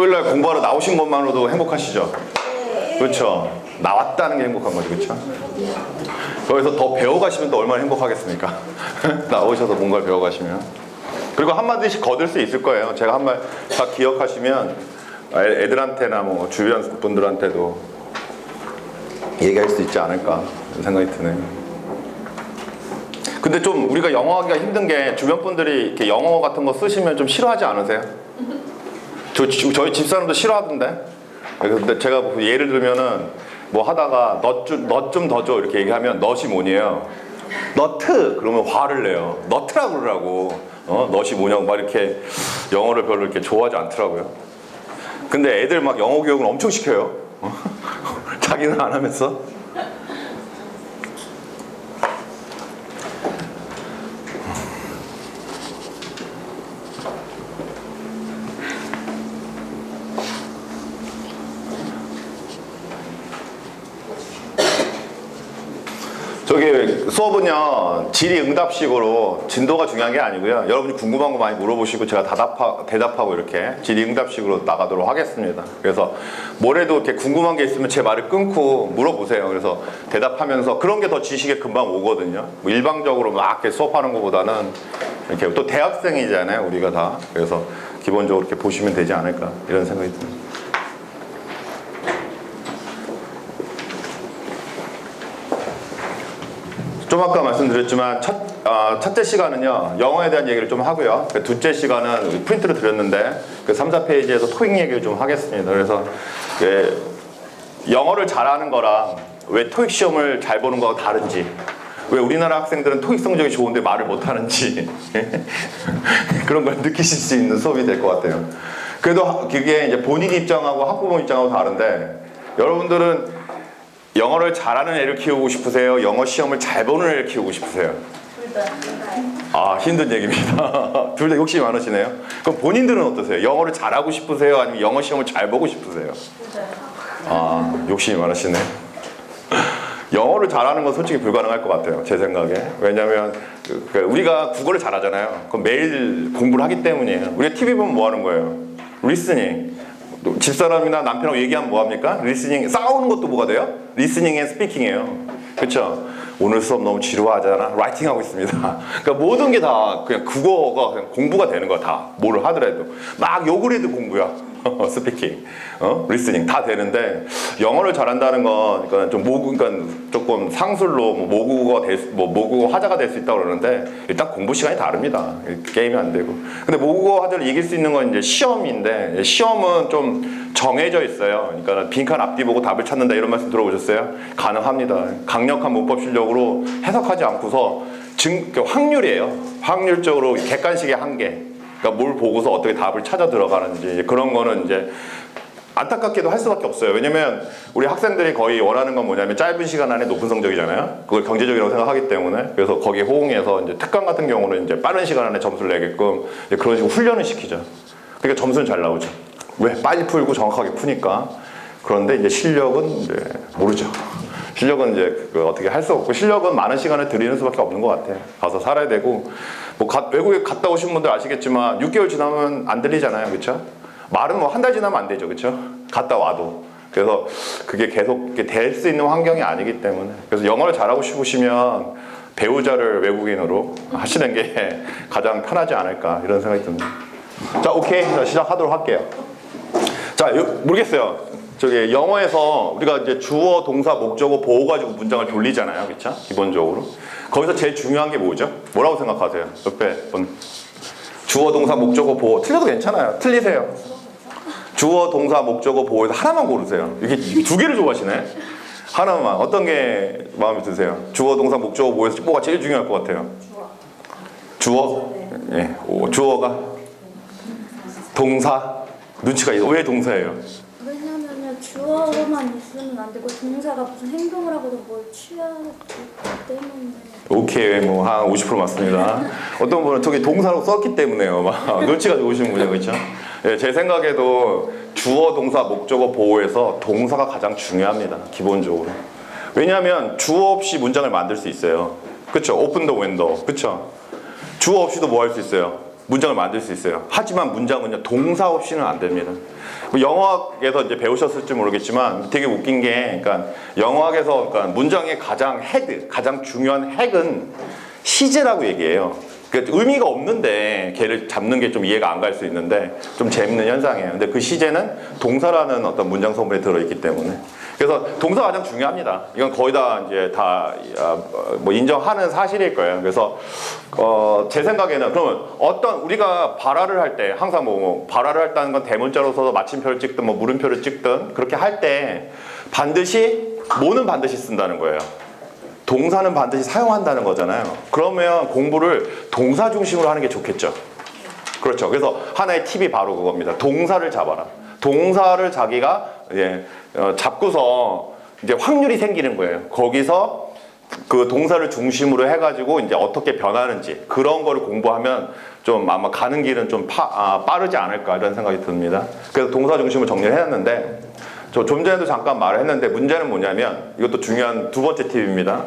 토요일날 공부하러 나오신 것만으로도 행복하시죠? 그렇죠? 나왔다는 게 행복한 거죠, 그렇죠? 거기서 더 배워가시면 또 얼마나 행복하겠습니까? 나오셔서 뭔가를 배워가시면. 그리고 한마디씩 거둘 수 있을 거예요. 제가 한 말 다 기억하시면 애들한테나 뭐 주변 분들한테도 얘기할 수 있지 않을까 생각이 드네요. 근데 좀 우리가 영어 하기가 힘든 게 주변 분들이 이렇게 영어 같은 거 쓰시면 좀 싫어하지 않으세요? 저희 집사람도 싫어하던데. 근데 제가 예를 들면은 뭐 하다가 넛 좀 더 줘 이렇게 얘기하면 넛이 뭐니에요? 너트 그러면 화를 내요. 너트라고 그러라고. 넛이 뭐냐고 막 이렇게 영어를 별로 이렇게 좋아하지 않더라고요. 근데 애들 막 영어 교육은 엄청 시켜요. 자기는 안 하면서. 저기 수업은요 질의응답식으로 진도가 중요한 게 아니고요, 여러분이 궁금한 거 많이 물어보시고 제가 대답하고 이렇게 질의응답식으로 나가도록 하겠습니다. 그래서 뭐래도 이렇게 궁금한 게 있으면 제 말을 끊고 물어보세요. 그래서 대답하면서 그런 게 더 지식에 금방 오거든요. 뭐 일방적으로 막 이렇게 수업하는 것보다는 이렇게 또 대학생이잖아요 우리가 다. 그래서 기본적으로 이렇게 보시면 되지 않을까 이런 생각이 듭니다. 좀 아까 말씀드렸지만 첫째 시간은요 영어에 대한 얘기를 좀 하고요, 둘째 시간은 프린트를 드렸는데 그 3, 4페이지에서 토익 얘기를 좀 하겠습니다. 그래서 영어를 잘하는 거랑 왜 토익 시험을 잘 보는 거가 다른지, 왜 우리나라 학생들은 토익 성적이 좋은데 말을 못하는지 그런 걸 느끼실 수 있는 수업이 될 것 같아요. 그래도 그게 이제 본인 입장하고 학부모 입장하고 다른데, 여러분들은 영어를 잘하는 애를 키우고 싶으세요? 영어 시험을 잘 보는 애를 키우고 싶으세요? 둘 다. 아, 힘든 얘기입니다. 둘 다 욕심이 많으시네요. 그럼 본인들은 어떠세요? 영어를 잘하고 싶으세요? 아니면 영어 시험을 잘 보고 싶으세요? 둘 다. 아, 욕심이 많으시네. 영어를 잘하는 건 솔직히 불가능할 것 같아요, 제 생각에. 왜냐면 우리가 국어를 잘하잖아요. 그럼 매일 공부를 하기 때문이에요. 우리가 TV 보면 뭐 하는 거예요? 리스닝. 집사람이나 남편하고 얘기하면 뭐합니까? 리스닝. 싸우는 것도 뭐가 돼요? 리스닝 앤 스피킹이에요. 그렇죠? 오늘 수업 너무 지루하잖아. 라이팅하고 있습니다. 그러니까 모든 게 다 그냥 국어가 그냥 공부가 되는 거야. 다 뭐를 하더라도 막 욕을 해도 공부야. 스피킹, 리스닝 다 되는데, 영어를 잘한다는 건 그러니까 좀 그러니까 조금 상술로 모국어 화자가 될 수 있다고 그러는데, 일단 공부 시간이 다릅니다. 게임이 안 되고. 근데 모국어 화자를 이길 수 있는 건 이제 시험인데, 시험은 좀 정해져 있어요. 그러니까 빈칸 앞뒤 보고 답을 찾는다 이런 말씀 들어보셨어요? 가능합니다. 강력한 문법 실력으로 해석하지 않고서 확률이에요. 확률적으로 객관식의 한계. 그러니까 뭘 보고서 어떻게 답을 찾아 들어가는지, 그런 거는 이제 안타깝게도 할 수밖에 없어요. 왜냐면 우리 학생들이 거의 원하는 건 뭐냐면 짧은 시간 안에 높은 성적이잖아요. 그걸 경제적이라고 생각하기 때문에. 그래서 거기에 호응해서 이제 특강 같은 경우는 이제 빠른 시간 안에 점수를 내게끔 이제 그런 식으로 훈련을 시키죠. 그러니까 점수는 잘 나오죠. 왜? 빨리 풀고 정확하게 푸니까. 그런데 이제 실력은 이제 모르죠. 실력은 이제 어떻게 할 수 없고, 실력은 많은 시간을 들이는 수밖에 없는 것 같아요. 가서 살아야 되고, 뭐 외국에 갔다 오신 분들 아시겠지만 6개월 지나면 안 들리잖아요, 그렇죠? 말은 뭐 한 달 지나면 안 되죠, 그렇죠? 갔다 와도. 그래서 그게 계속 될 수 있는 환경이 아니기 때문에, 그래서 영어를 잘하고 싶으시면 배우자를 외국인으로 하시는 게 가장 편하지 않을까 이런 생각이 듭니다. 자, 오케이, 자, 시작하도록 할게요. 자, 모르겠어요. 저기 영어에서 우리가 이제 주어, 동사, 목적어, 보호 가지고 문장을 돌리잖아요, 그렇죠? 기본적으로. 거기서 제일 중요한 게 뭐죠? 뭐라고 생각하세요? 옆에 분. 주어, 동사, 목적어, 보호. 틀려도 괜찮아요. 틀리세요. 주어, 동사, 목적어, 보호에서 하나만 고르세요. 이게 두 개를 좋아하시네. 하나만. 어떤 게 마음에 드세요? 주어, 동사, 목적어, 보호에서 뭐가 제일 중요할 것 같아요? 주어? 예. 주어가? 동사? 눈치가 있어. 왜 동사예요? 왜냐면은 주어만 있으면 안 되고 동사가 무슨 행동을 하고도 뭘 취하기 때문에. 오케이, 뭐 한 50% 맞습니다. 어떤 분은 저기 동사로 썼기 때문에요. 막 눈치가 좋으시는군요, 그렇죠? 예, 제 생각에도 주어, 동사, 목적어, 보호에서 동사가 가장 중요합니다, 기본적으로. 왜냐하면 주어 없이 문장을 만들 수 있어요. 그렇죠? 오픈 더 윈도우, 그렇죠? 주어 없이도 뭐 할 수 있어요? 문장을 만들 수 있어요. 하지만 문장은요, 동사 없이는 안 됩니다. 뭐 영어학에서 이제 배우셨을지 모르겠지만 되게 웃긴 게, 그러니까 영어학에서 그러니까 문장의 가장 헤드, 가장 중요한 핵은 시제라고 얘기해요. 그러니까 의미가 없는데 걔를 잡는 게 좀 이해가 안 갈 수 있는데 좀 재밌는 현상이에요. 근데 그 시제는 동사라는 어떤 문장 성분에 들어있기 때문에. 그래서 동사가 가장 중요합니다. 이건 거의 다 이제 다 뭐 인정하는 사실일 거예요. 그래서 제 생각에는 그러면 어떤 우리가 발화를 할 때 항상 뭐 발화를 했다는 건 대문자로 써서 마침표를 찍든 뭐 물음표를 찍든 그렇게 할 때 반드시 뭐는 반드시 쓴다는 거예요. 동사는 반드시 사용한다는 거잖아요. 그러면 공부를 동사 중심으로 하는 게 좋겠죠. 그렇죠. 그래서 하나의 팁이 바로 그겁니다. 동사를 잡아라. 동사를 자기가 잡고서 이제 확률이 생기는 거예요. 거기서 그 동사를 중심으로 해가지고 이제 어떻게 변하는지 그런 거를 공부하면 좀 아마 가는 길은 좀 빠르지 않을까 이런 생각이 듭니다. 그래서 동사 중심으로 정리를 해놨는데 저 좀 전에도 잠깐 말을 했는데 문제는 뭐냐면 이것도 중요한 두 번째 팁입니다.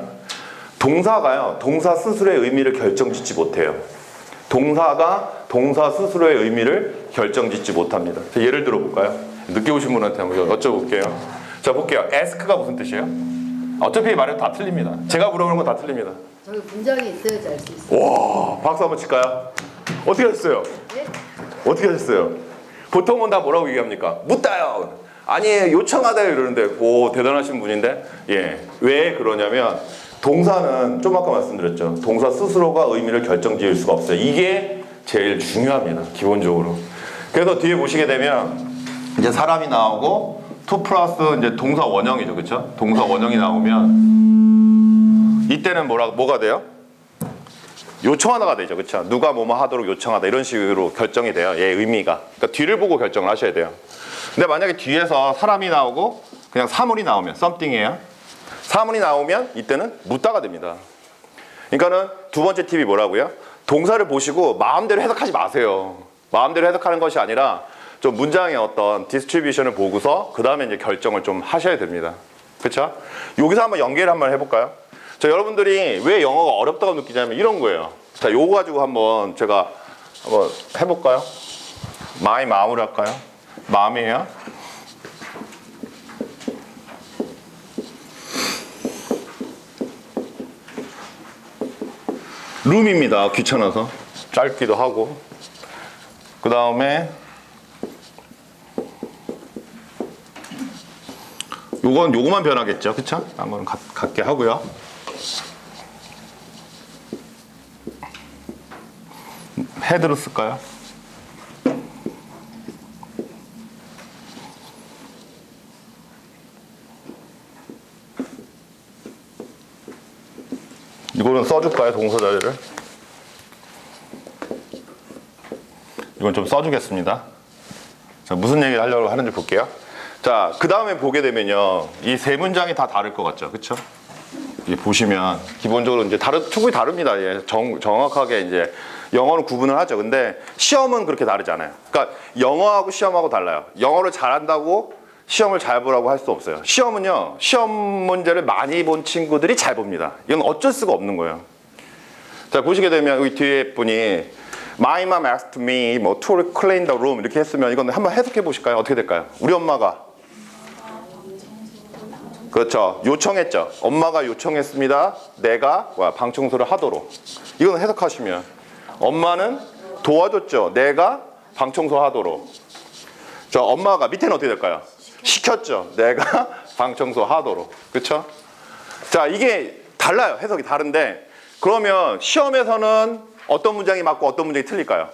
동사가요, 동사 스스로의 의미를 결정짓지 못해요. 동사가 동사 스스로의 의미를 결정짓지 못합니다. 예를 들어 볼까요? 늦게 오신 분한테 한번 여쭤볼게요. 자, 볼게요. ask가 무슨 뜻이에요? 어차피 말해도 다 틀립니다. 제가 물어보는 건 다 틀립니다. 저기 문장이 있어야지 알 수 있어요. 와, 박수 한번 칠까요? 어떻게 하셨어요? 예? 어떻게 하셨어요? 보통은 다 뭐라고 얘기합니까? 묻다요. 아니, 요청하다요 이러는데, 오, 대단하신 분인데, 예, 왜 그러냐면 동사는 좀 아까 말씀드렸죠. 동사 스스로가 의미를 결정지을 수가 없어요. 이게 제일 중요합니다. 기본적으로. 그래서 뒤에 보시게 되면 이제 사람이 나오고 to 플러스 이제 동사 원형이죠, 그렇죠? 동사 원형이 나오면 이때는 뭐가 돼요? 요청하다가 되죠, 그렇죠? 누가 뭐뭐 하도록 요청하다 이런 식으로 결정이 돼요. 얘 의미가. 그러니까 뒤를 보고 결정을 하셔야 돼요. 근데 만약에 뒤에서 사람이 나오고 그냥 사물이 나오면 something이에요. 사물이 나오면 이때는 묻다가 됩니다. 그러니까는 두 번째 팁이 뭐라고요? 동사를 보시고 마음대로 해석하지 마세요. 마음대로 해석하는 것이 아니라 좀 문장의 어떤 디스트리뷰션을 보고서 그 다음에 이제 결정을 좀 하셔야 됩니다. 그렇죠? 여기서 한번 연계를 한번 해볼까요? 자, 여러분들이 왜 영어가 어렵다고 느끼냐면 이런 거예요. 자, 요거 가지고 한번 제가 한번 해볼까요? 마이 마음으로 할까요? 마음이에요? 룸입니다. 귀찮아서 짧기도 하고 그 다음에 요거만 변하겠죠, 그쵸? 한번 갖게 하고요. 헤드로 쓸까요? 이거는 써줄까요, 동사 자리를? 이건 좀 써주겠습니다. 자, 무슨 얘기를 하려고 하는지 볼게요. 자, 그 다음에 보게 되면요, 이 세 문장이 다 다를 것 같죠, 그렇죠? 보시면 기본적으로 이제 충분히 다릅니다. 예, 정확하게 이제 영어는 구분을 하죠. 근데 시험은 그렇게 다르지 않아요. 그러니까 영어하고 시험하고 달라요. 영어를 잘한다고 시험을 잘 보라고 할 수 없어요. 시험은요, 시험 문제를 많이 본 친구들이 잘 봅니다. 이건 어쩔 수가 없는 거예요. 자, 보시게 되면 여기 뒤에 분이 My mom asked me 뭐 to clean the room 이렇게 했으면 이건 한번 해석해 보실까요? 어떻게 될까요? 우리 엄마가 그렇죠. 요청했죠. 엄마가 요청했습니다. 내가 방 청소를 하도록. 이건 해석하시면 엄마는 도와줬죠. 내가 방 청소하도록. 저 엄마가 밑에는 어떻게 될까요? 시켰죠. 내가 방 청소하도록. 그렇죠? 자, 이게 달라요. 해석이 다른데 그러면 시험에서는 어떤 문장이 맞고 어떤 문장이 틀릴까요?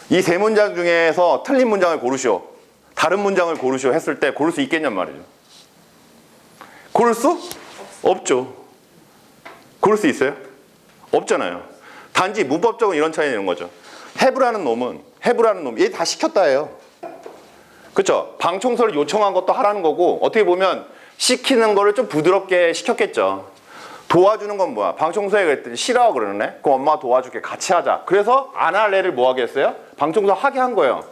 이 세 문장 중에서 틀린 문장을 고르시오. 다른 문장을 고르시오 했을 때 고를 수 있겠냔 말이죠. 고를 수? 없죠. 고를 수 있어요? 없잖아요. 단지 문법적으로 이런 차이가 있는 거죠. have라는 놈 얘 다 시켰다예요. 그렇죠? 방 청소를 요청한 것도 하라는 거고 어떻게 보면 시키는 거를 좀 부드럽게 시켰겠죠. 도와주는 건 뭐야? 방 청소해 그랬더니 싫어 그러네. 그럼 엄마가 도와줄게. 같이 하자. 그래서 안 할 애를 뭐 하게 했어요? 방 청소 하게 한 거예요.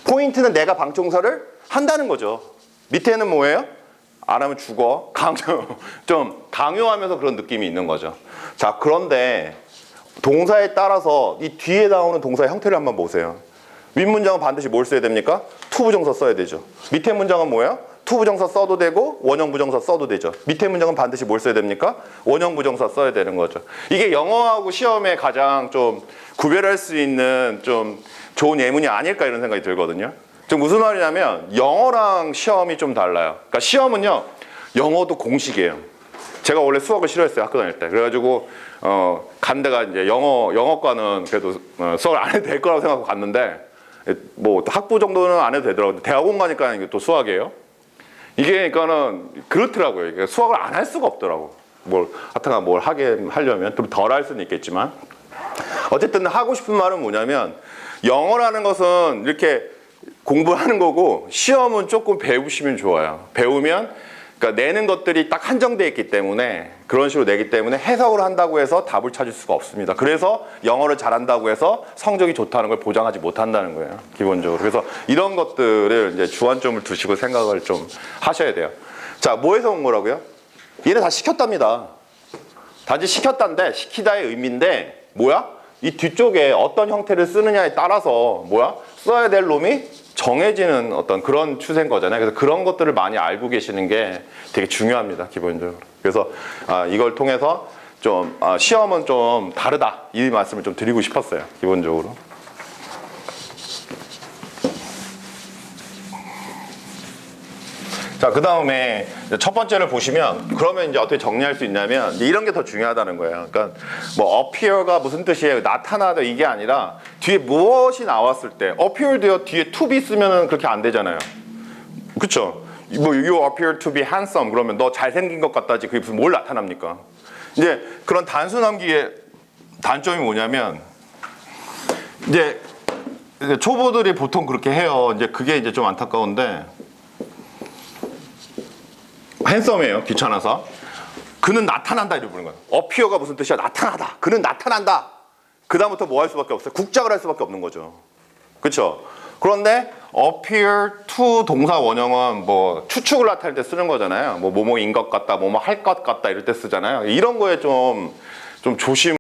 포인트는 내가 방 청소를 한다는 거죠. 밑에는 뭐예요? 안 하면 죽어. 좀 강요하면서 그런 느낌이 있는 거죠. 자, 그런데 동사에 따라서 이 뒤에 나오는 동사의 형태를 한번 보세요. 윗 문장은 반드시 뭘 써야 됩니까? to 부정사 써야 되죠. 밑에 문장은 뭐예요? to 부정사 써도 되고 원형 부정사 써도 되죠. 밑에 문장은 반드시 뭘 써야 됩니까? 원형 부정사 써야 되는 거죠. 이게 영어하고 시험에 가장 좀 구별할 수 있는 좀 좋은 예문이 아닐까 이런 생각이 들거든요. 지금 무슨 말이냐면 영어랑 시험이 좀 달라요. 그러니까 시험은요, 영어도 공식이에요. 제가 원래 수학을 싫어했어요, 학교 다닐 때. 그래가지고 간 데가 이제 영어과는 그래도 수학을 안 해도 될 거라고 생각하고 갔는데, 뭐 학부 정도는 안 해도 되더라고요. 대학원 가니까 이게 또 수학이에요. 이게 그러니까는 그렇더라고요. 이게 수학을 안 할 수가 없더라고. 하여튼간 뭘 하려면 좀 덜 할 수는 있겠지만, 어쨌든 하고 싶은 말은 뭐냐면, 영어라는 것은 이렇게 공부하는 거고 시험은 조금 배우시면 좋아요. 배우면 그러니까 내는 것들이 딱 한정되어 있기 때문에, 그런 식으로 내기 때문에 해석을 한다고 해서 답을 찾을 수가 없습니다. 그래서 영어를 잘한다고 해서 성적이 좋다는 걸 보장하지 못한다는 거예요, 기본적으로. 그래서 이런 것들을 이제 주안점을 두시고 생각을 좀 하셔야 돼요. 자, 뭐에서 온 거라고요? 얘네 다 시켰답니다. 단지 시켰다인데, 시키다의 의미인데 뭐야? 이 뒤쪽에 어떤 형태를 쓰느냐에 따라서 써야 될 놈이 정해지는 어떤 그런 추세인 거잖아요. 그래서 그런 것들을 많이 알고 계시는 게 되게 중요합니다, 기본적으로. 그래서 이걸 통해서 좀 시험은 좀 다르다, 이 말씀을 좀 드리고 싶었어요, 기본적으로. 자, 그 다음에 첫 번째를 보시면, 그러면 이제 어떻게 정리할 수 있냐면, 이제 이런 게 더 중요하다는 거예요. 그러니까 뭐 appear가 무슨 뜻이에요? 나타나다, 이게 아니라 뒤에 무엇이 나왔을 때, appear도요, 뒤에 to be 쓰면은 그렇게 안 되잖아요. 그쵸? 뭐 you appear to be handsome 그러면 너 잘생긴 것 같다지, 그게 무슨 뭘 나타납니까? 이제 그런 단순함기의 단점이 뭐냐면, 이제 초보들이 보통 그렇게 해요. 이제 그게 이제 좀 안타까운데, 핸섬이에요, 귀찮아서. 그는 나타난다, 이렇게 부르는 거예요. 어피어가 무슨 뜻이야? 나타나다. 그는 나타난다. 그 다음부터 뭐 할 수밖에 없어요? 국작을 할 수밖에 없는 거죠. 그렇죠? 그런데 appear to 동사 원형은 뭐 추측을 나타낼 때 쓰는 거잖아요. 뭐뭐인 것 같다, 뭐뭐 할 것 같다, 이럴 때 쓰잖아요. 이런 거에 좀 조심.